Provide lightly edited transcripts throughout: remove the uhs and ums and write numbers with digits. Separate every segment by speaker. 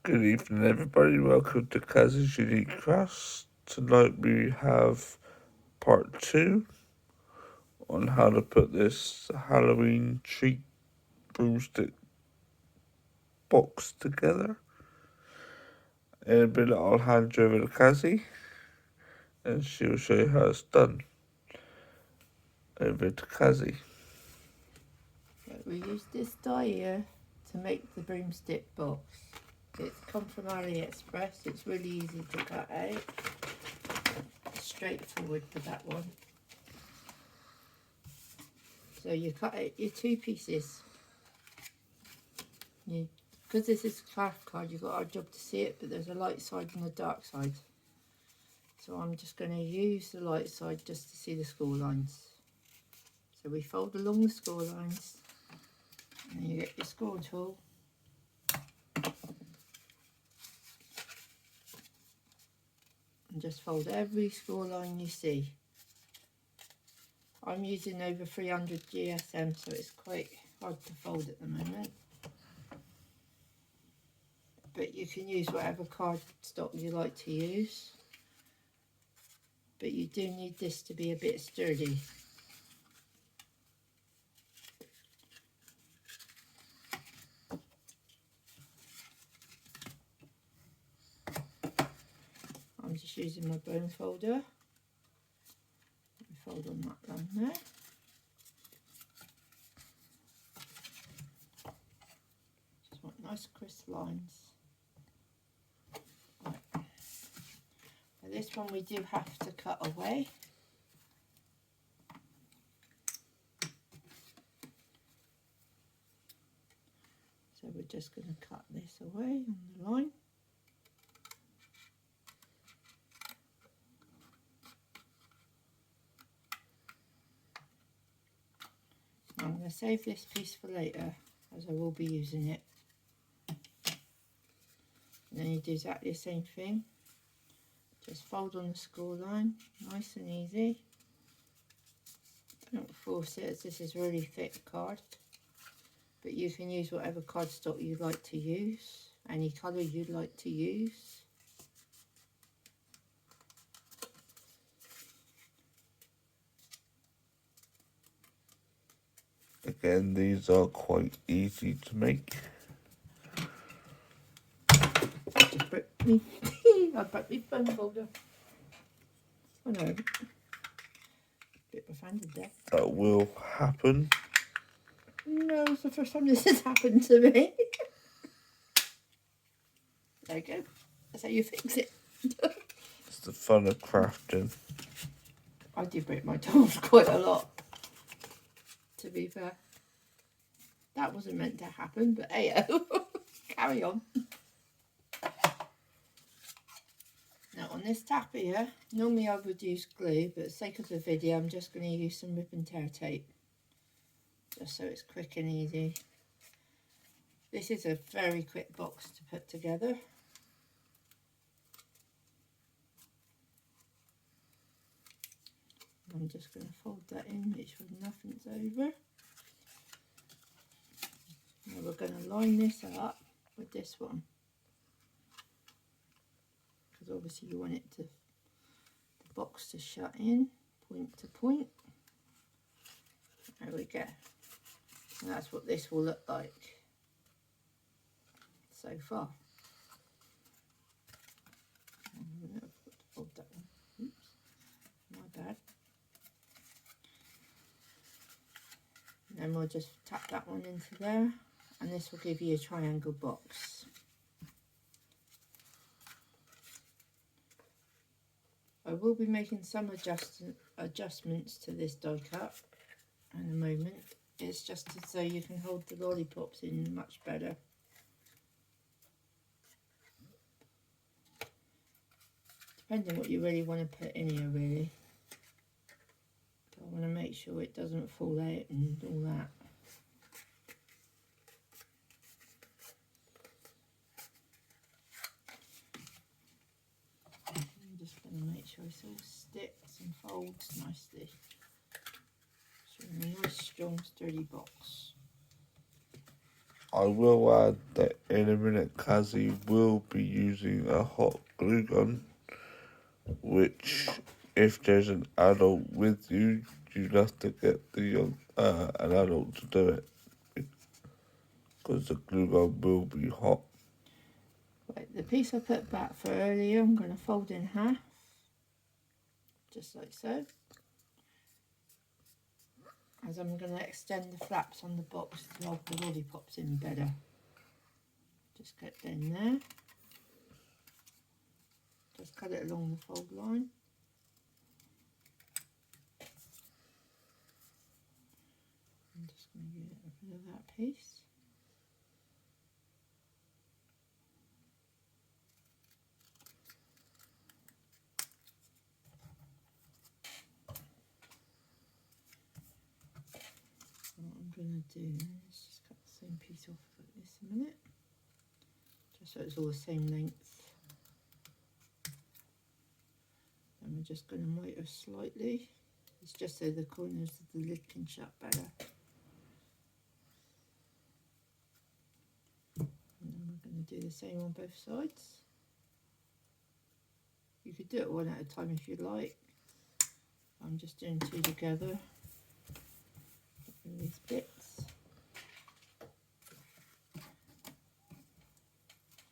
Speaker 1: Good evening, everybody. Welcome to Kaz's Unique Crafts. Tonight we have part 2 on how to put this Halloween treat broomstick box together. In a minute, I'll hand you over to Kazi and she'll show you how it's done. Over to Kazi.
Speaker 2: We use this die here to make the broomstick box. It's come from AliExpress. It's really easy to cut out. Straightforward for that one. So you cut out your 2 pieces. Because this is a craft card, you've got our job to see it, but there's a light side and a dark side. So I'm just going to use the light side just to see the score lines. So we fold along the score lines, and you get your score tool. And just fold every score line you see. I'm using over 300 GSM, so it's quite hard to fold at the moment. But you can use whatever cardstock you like to use. But you do need this to be a bit sturdy. I'm just using my bone folder. Fold on that line there. Just want nice crisp lines. Right. Now this one we do have to cut away. So we're just going to cut this away on the line. I'm going to save this piece for later, as I will be using it. And then you do exactly the same thing. Just fold on the score line, nice and easy. Don't force it, as this is really thick card. But you can use whatever cardstock you'd like to use, any colour you'd like to use.
Speaker 1: Again, these are quite easy to make.
Speaker 2: Just broke me. I broke my bone folder. Oh no. Bit offended there.
Speaker 1: That will happen.
Speaker 2: No, it's the first time this has happened to me. There you go. That's how you fix it.
Speaker 1: It's the fun of crafting.
Speaker 2: I do break my tools quite a lot, to be fair. That wasn't meant to happen, but hey, carry on. Now on this tap here, normally I would use glue, but for the sake of the video, I'm just going to use some rip and tear tape. Just so it's quick and easy. This is a very quick box to put together. I'm just going to fold that in, make sure nothing's over. Now we're going to line this up with this one, because obviously you want it to, the box to shut in, point to point. There we go. And that's what this will look like so far. I'm going to fold that one. Oops, my bad. And then we'll just tap that one into there, and this will give you a triangle box. I will be making some adjustments to this die cut in a moment. It's just so you can hold the lollipops in much better. Depending what you really want to put in here, really. But I want to make sure it doesn't fall out and all that. I'm just going to make sure it all sticks and folds nicely. So a nice strong sturdy box.
Speaker 1: I will add that in a minute Kazi will be using a hot glue gun, which if there's an adult with you, you'd have to get an adult to do it, because the glue gun will be hot.
Speaker 2: Right, the piece I put back for earlier, I'm going to fold in half, just like so, as I'm going to extend the flaps on the box to hold the lollipops in better. Just get in there, just cut it along the fold line. I'm just going to get rid of that piece. What I'm going to do is just cut the same piece off like this a minute, just so it's all the same length. And we're just going to miter slightly. It's just so the corners of the lid can shut better. And then we're going to do the same on both sides. You could do it one at a time if you like. I'm just doing two together. These bits.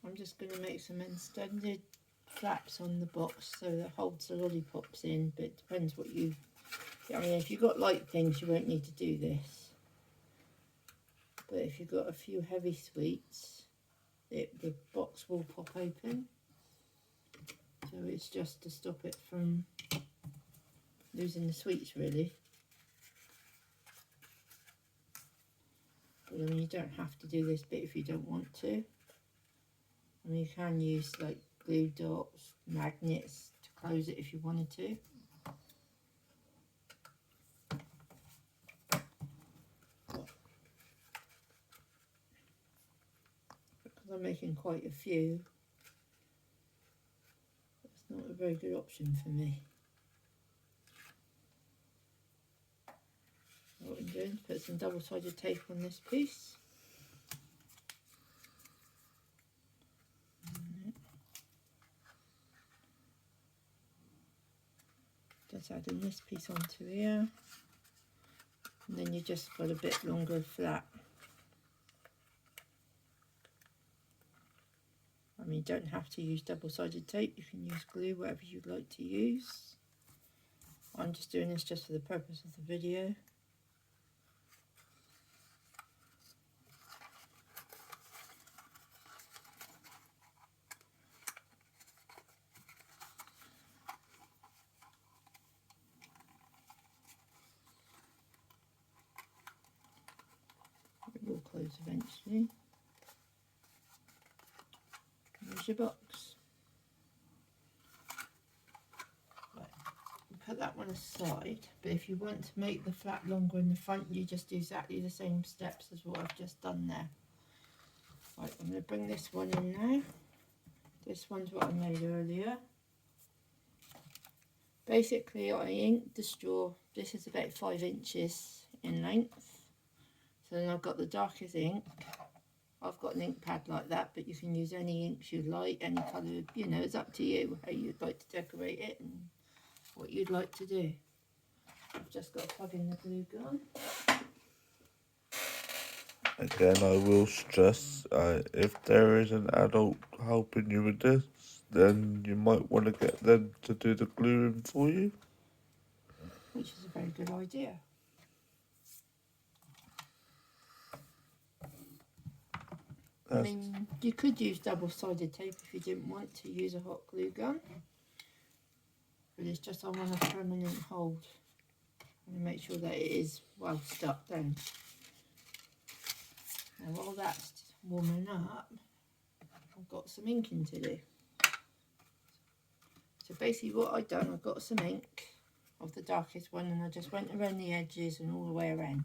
Speaker 2: I'm just going to make some extended flaps on the box so that holds the lollipops in, but it depends what you... I mean, if you've got light things, you won't need to do this. But if you've got a few heavy sweets, the box will pop open. So it's just to stop it from losing the sweets, really. But I mean, you don't have to do this bit if you don't want to. I mean, you can use like glue dots, magnets to close it if you wanted to. Because I'm making quite a few, it's not a very good option for me. What I'm doing is put some double-sided tape on this piece. Just adding this piece onto here, and then you just got a bit longer flap. I mean, you don't have to use double-sided tape, you can use glue, whatever you'd like to use. I'm just doing this just for the purpose of the video. It will close eventually. There's your box. Right, put that one aside, but if you want to make the flap longer in the front, you just do exactly the same steps as what I've just done there. Right, I'm going to bring this one in now. This one's what I made earlier. Basically, I inked the straw. This is about 5 inches in length. So then I've got the darkest ink. I've got an ink pad like that, but you can use any inks you like, any colour, you know, it's up to you how you'd like to decorate it and what you'd like to do. I've just got to plug in the glue gun.
Speaker 1: Again, I will stress, if there is an adult helping you with this, then you might want to get them to do the gluing for you.
Speaker 2: Which is a very good idea. I mean, you could use double-sided tape if you didn't want to use a hot glue gun. But it's just I want a permanent hold. I want to make sure that it is well stuck down. Now while that's warming up, I've got some inking to do. So basically what I've done, I've got some ink of the darkest one and I just went around the edges and all the way around.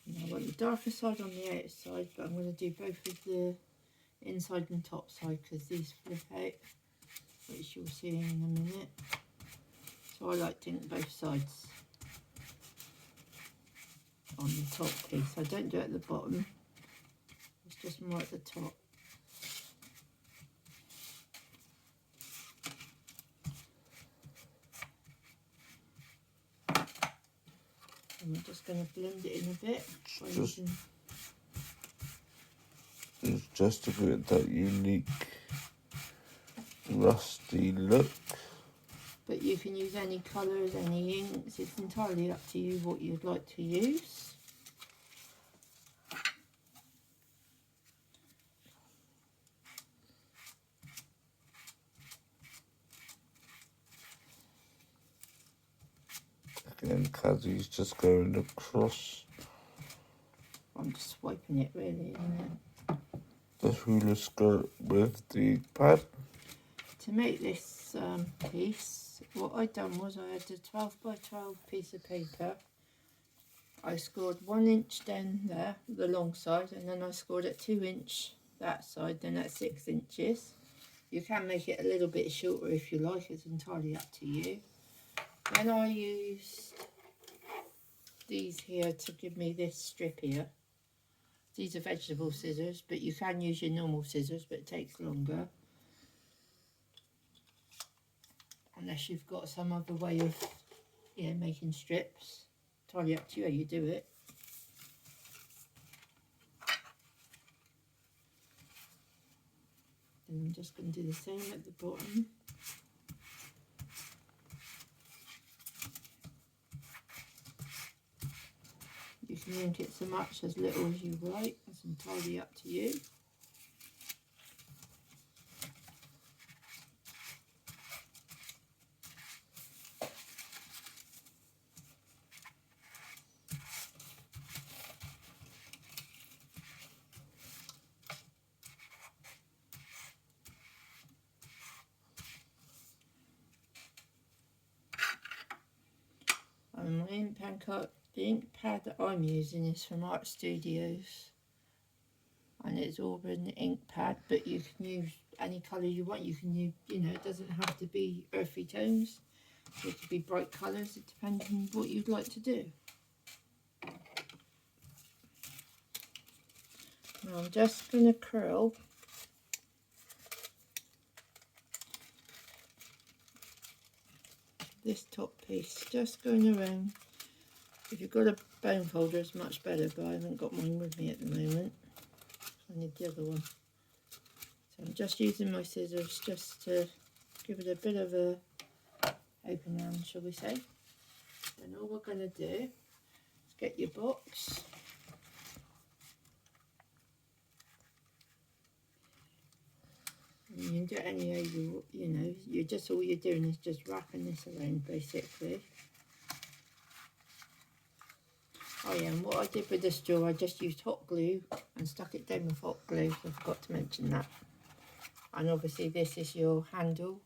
Speaker 2: And I want the darker side on the outside, but I'm going to do both of the inside and top side because these flip out, which you'll see in a minute. So I like to ink both sides on the top piece. I don't do it at the bottom, it's just more at the top. And we're just going to blend it in a bit.
Speaker 1: It's just to get that unique rusty look.
Speaker 2: But you can use any colours, any inks, it's entirely up to you what you'd like to use.
Speaker 1: Again, Kazzy's just going across
Speaker 2: I'm just swiping it really, isn't it?
Speaker 1: the hula skirt with the pad.
Speaker 2: To make this piece, what I done was I had a 12 by 12 piece of paper. I scored 1 inch down there, the long side, and then I scored at 2 inch that side, then at 6 inches. You can make it a little bit shorter if you like, it's entirely up to you. Then I used these here to give me this strip here. These are vegetable scissors, but you can use your normal scissors, but it takes longer. Unless you've got some other way of making strips. Entirely up to you how you do it. Then I'm just going to do the same at the bottom. You can ink it so much, as little as you like. It's entirely up to you. And my ink pen the ink pad that I'm using is from Art Studios, and it's Auburn ink pad, but you can use any colour you want. You can use, it doesn't have to be earthy tones, it could be bright colours, it depends on what you'd like to do. Now I'm just going to curl this top piece, just going around. If you've got a bone folder it's much better, but I haven't got mine with me at the moment. I need the other one. So I'm just using my scissors just to give it a bit of a open hand, shall we say. Then all we're going to do is get your box. And you can do it any way you're just, all you're doing is just wrapping this around basically. Oh yeah, and what I did with this jaw, I just used hot glue and stuck it down with hot glue, so I forgot to mention that. And obviously this is your handle,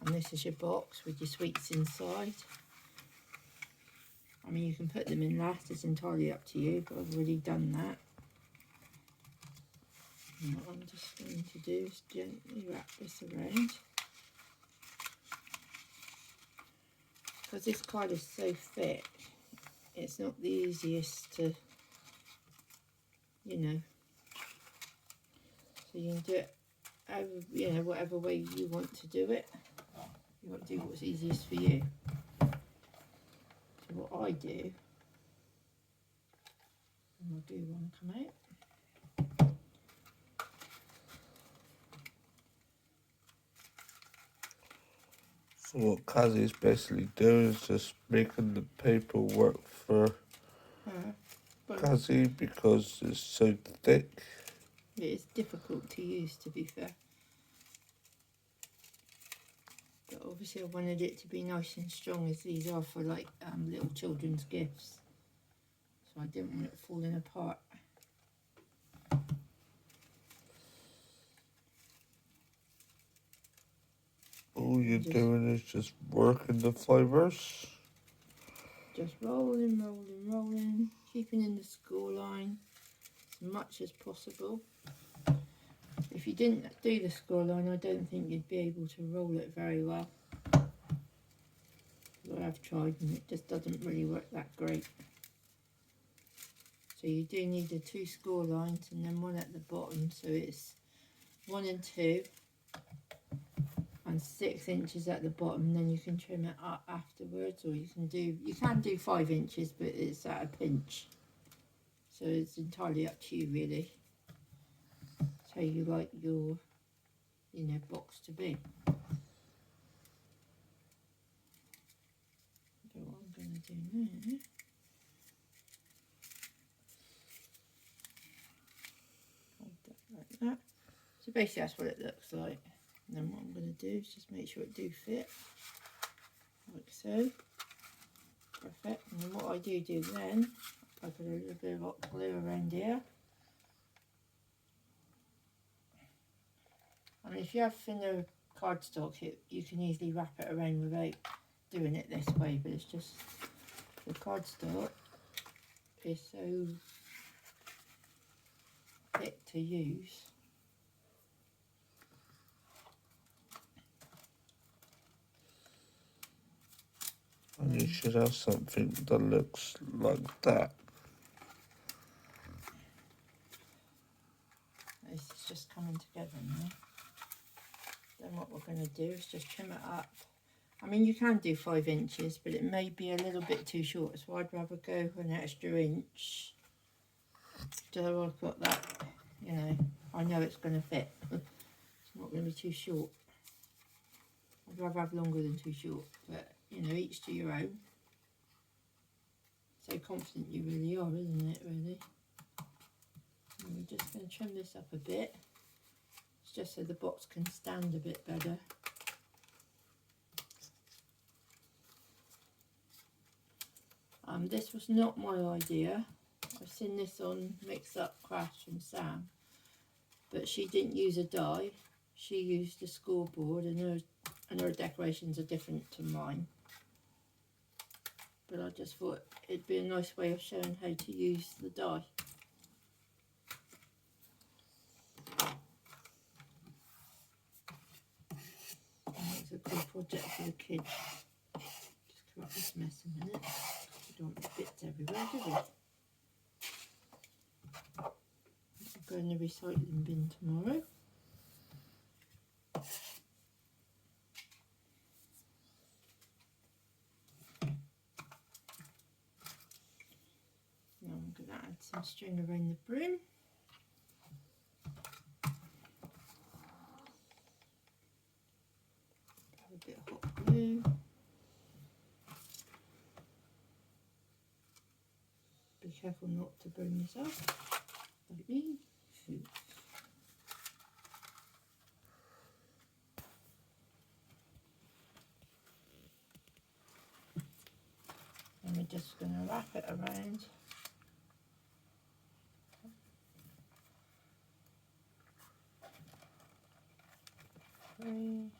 Speaker 2: and this is your box with your sweets inside. I mean, you can put them in last, it's entirely up to you, but I've already done that. And what I'm just going to do is gently wrap this around. Because this card is so thick, it's not the easiest to, so you can do it over, whatever way you want to do it. You want to do what's easiest for you. So what I do, and my glue won't come out.
Speaker 1: So what Kazzy's basically doing is just making the paper work for Kazzy because it's so thick.
Speaker 2: It is difficult to use, to be fair. But obviously I wanted it to be nice and strong, as these are for like little children's gifts. So I didn't want it falling apart.
Speaker 1: All you're doing is just working the fibres.
Speaker 2: Just rolling, rolling, rolling, keeping in the score line as much as possible. If you didn't do the score line, I don't think you'd be able to roll it very well. have tried and it just doesn't really work that great. So you do need the 2 score lines and then one at the bottom, so it's 1 and 2 and 6 inches at the bottom. Then you can trim it up afterwards, or you can do 5 inches, but it's at a pinch, so it's entirely up to you really. How you like your box to be. So what I'm going to do now, hold that like that. So basically that's what it looks like. And then what I'm going to do is just make sure it do fit, like so. Perfect. And then what I do then, I put a little bit of hot glue around here. I mean, if you have thinner cardstock, you can easily wrap it around without doing it this way, but it's just the cardstock is so thick to use.
Speaker 1: And you should have something that looks like that.
Speaker 2: This is just coming together now. Then what we're going to do is just trim it up. I mean, you can do 5 inches, but it may be a little bit too short, so I'd rather go an extra inch. So I've got that, I know it's going to fit. It's not going to be too short. I'd rather have longer than too short, but each to your own. So confident you really are, isn't it, really? And we're just going to trim this up a bit. It's just so the box can stand a bit better. This was not my idea. I've seen this on Mix Up Crafts from Sam, but she didn't use a die. She used a scoreboard, and her decorations are different to mine. But I just thought it'd be a nice way of showing how to use the die. And it's a good project for the kids. Just clear up this mess a minute. We don't want bits everywhere, do we? I'll go in the recycling bin tomorrow. Now I'm going to add some string around the brim. Have a bit of hot glue. Be careful not to burn yourself, like me. And we're just going to wrap it around. Three.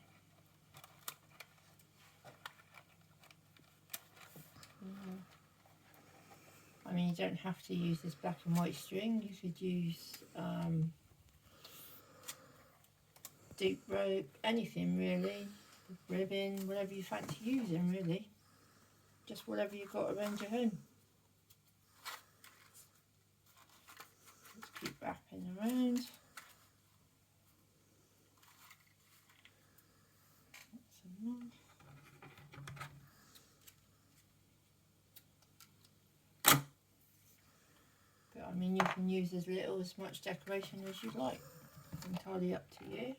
Speaker 2: I mean, you don't have to use this black and white string. You could use deep rope, anything really, ribbon, whatever you fancy using really. Just whatever you've got around your home. Just keep wrapping around. That's enough. But I mean, you can use as little, as much decoration as you like. It's entirely up to you.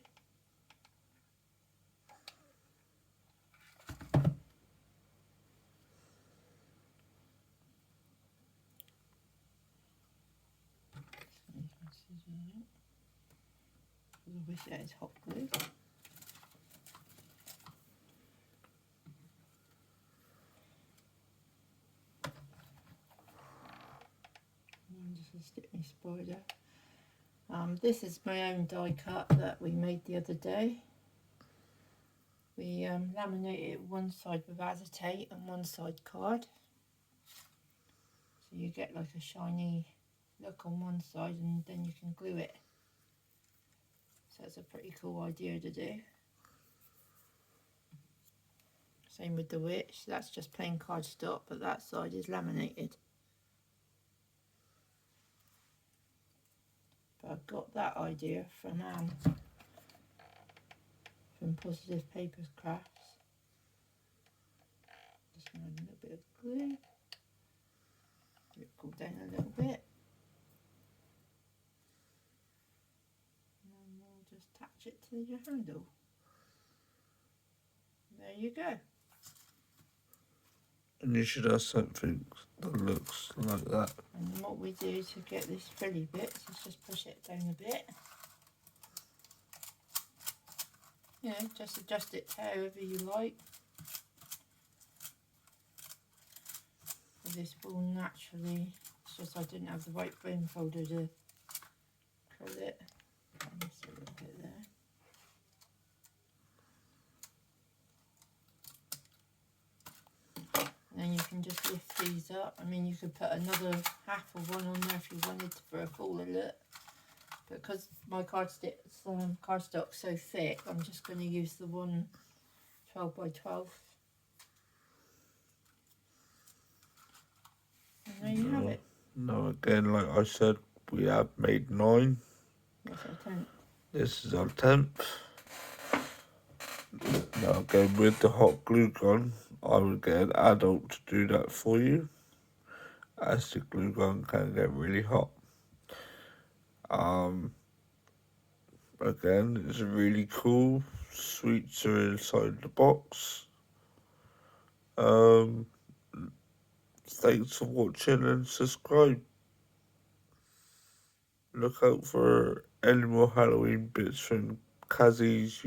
Speaker 2: I wish that is hot glue. I'm just going to stick my spider. This is my own die cut that we made the other day. We laminated one side with acetate and one side card. So you get like a shiny look on one side and then you can glue it. So it's a pretty cool idea to do. Same with the witch. That's just plain cardstock, but that side is laminated. But I got that idea from Anne, from Positive Papers Crafts. Just going to add a little bit of glue. Let it cool down a little bit. And then we'll just attach it to your handle. There you go.
Speaker 1: And you should have something that looks like that.
Speaker 2: And what we do to get this frilly bits is just push it down a bit. You know, just adjust it however you like. This will naturally, it's just I didn't have the right foam folder to curl it. Just a little bit there. And then you can just lift these up. I mean, you could put another half of one on there if you wanted for a fuller look. But because my cardstock's so thick, I'm just going to use the one 12 by 12. And there you have it.
Speaker 1: No, again, like I said, we have made 9.
Speaker 2: That's our 10th.
Speaker 1: This is our 10th. Now again, with the hot glue gun, I would get an adult to do that for you, as the glue gun can get really hot. Again, it's really cool. Sweets are inside the box. Thanks for watching and subscribe. Look out for any more Halloween bits from Kazi's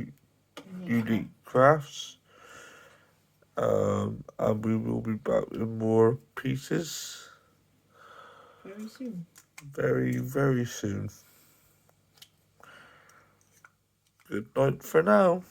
Speaker 1: Unique Crafts. And we will be back with more pieces
Speaker 2: Very soon.
Speaker 1: very, very soon. Good night for now.